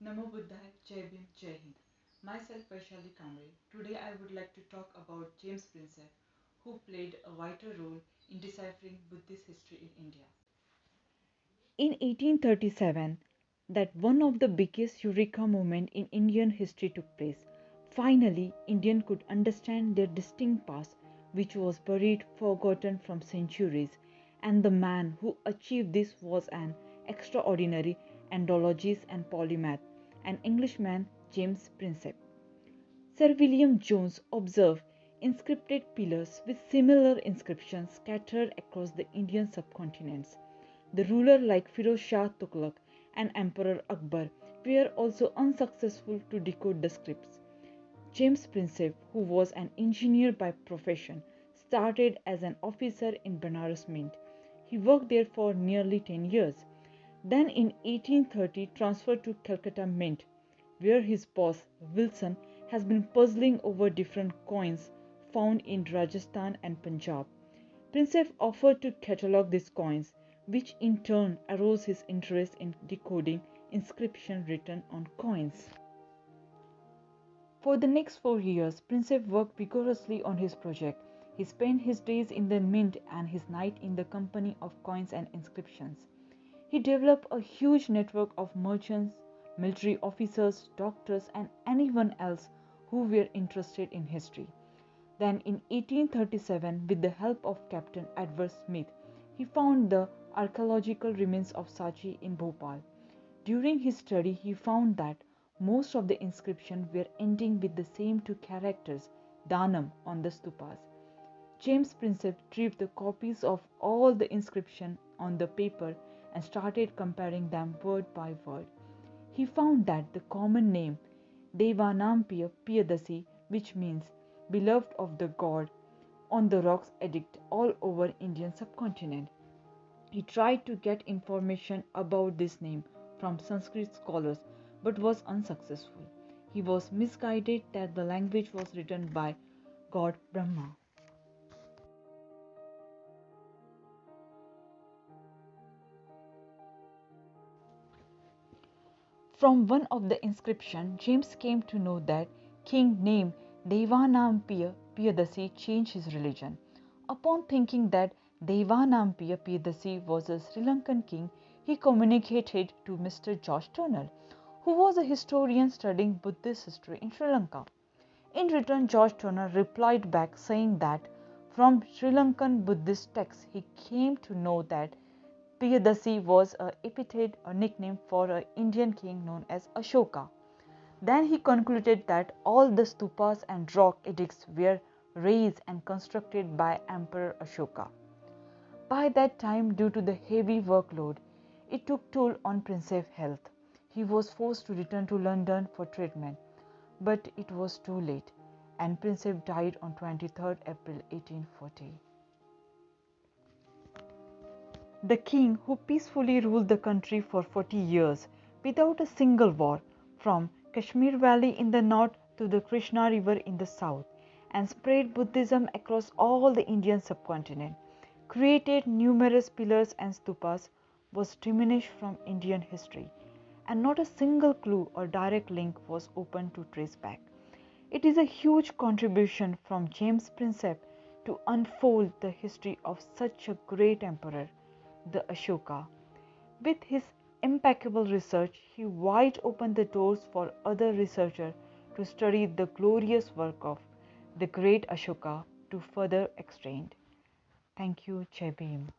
Namo Buddhaya, Jai Bhim, Jai Hind. Myself Vaishali Kamre. Today I would like to talk about James Prinsep, who played a vital role in deciphering Buddhist history in India. In 1837, that one of the biggest eureka moments in Indian history took place. Finally, Indians could understand their distinct past, which was buried, forgotten from centuries, and the man who achieved this was an extraordinary andrologist and polymath, an Englishman, James Prinsep. Sir William Jones observed inscripted pillars with similar inscriptions scattered across the Indian subcontinents. The ruler like Firoz Shah Tughlaq and Emperor Akbar were also unsuccessful to decode the scripts. James Prinsep, who was an engineer by profession, started as an officer in Banaras Mint. He worked there for nearly 10 years. Then in 1830 transferred to Calcutta Mint, where his boss, Wilson, has been puzzling over different coins found in Rajasthan and Punjab. Prinsep offered to catalogue these coins, which in turn aroused his interest in decoding inscriptions written on coins. For the next 4 years, Prinsep worked vigorously on his project. He spent his days in the mint and his night in the company of coins and inscriptions. He developed a huge network of merchants, military officers, doctors, and anyone else who were interested in history. Then, in 1837, with the help of Captain Edward Smith, he found the archaeological remains of Sachi in Bhopal. During his study, he found that most of the inscriptions were ending with the same two characters, Danam, on the stupas. James Prinsep retrieved the copies of all the inscriptions on the paper and started comparing them word by word. He found that the common name Devanampiya Piyadasi, which means beloved of the god, on the rocks edict all over Indian subcontinent. He tried to get information about this name from Sanskrit scholars but was unsuccessful. He was misguided that the language was written by God Brahma. From one of the inscriptions, James came to know that king named Devanampiya Piyadasi changed his religion. Upon thinking that Devanampiya Piyadasi was a Sri Lankan king, he communicated to Mr. George Turner, who was a historian studying Buddhist history in Sri Lanka. In return, George Turner replied back saying that from Sri Lankan Buddhist texts he came to know that Piyadasi was a epithet or nickname for an Indian king known as Ashoka. Then he concluded that all the stupas and rock edicts were raised and constructed by Emperor Ashoka. By that time, due to the heavy workload, it took toll on Prinsep's health. He was forced to return to London for treatment, but it was too late, and Prinsep died on 23rd April 1840. The king who peacefully ruled the country for 40 years without a single war, from Kashmir Valley in the north to the Krishna River in the south, and spread Buddhism across all the Indian subcontinent, created numerous pillars and stupas, was diminished from Indian history, and not a single clue or direct link was open to trace back. It is a huge contribution from James Prinsep to unfold the history of such a great emperor, the Ashoka. With his impeccable research, he wide opened the doors for other researchers to study the glorious work of the great Ashoka to further extend. Thank you, Jai Bhim.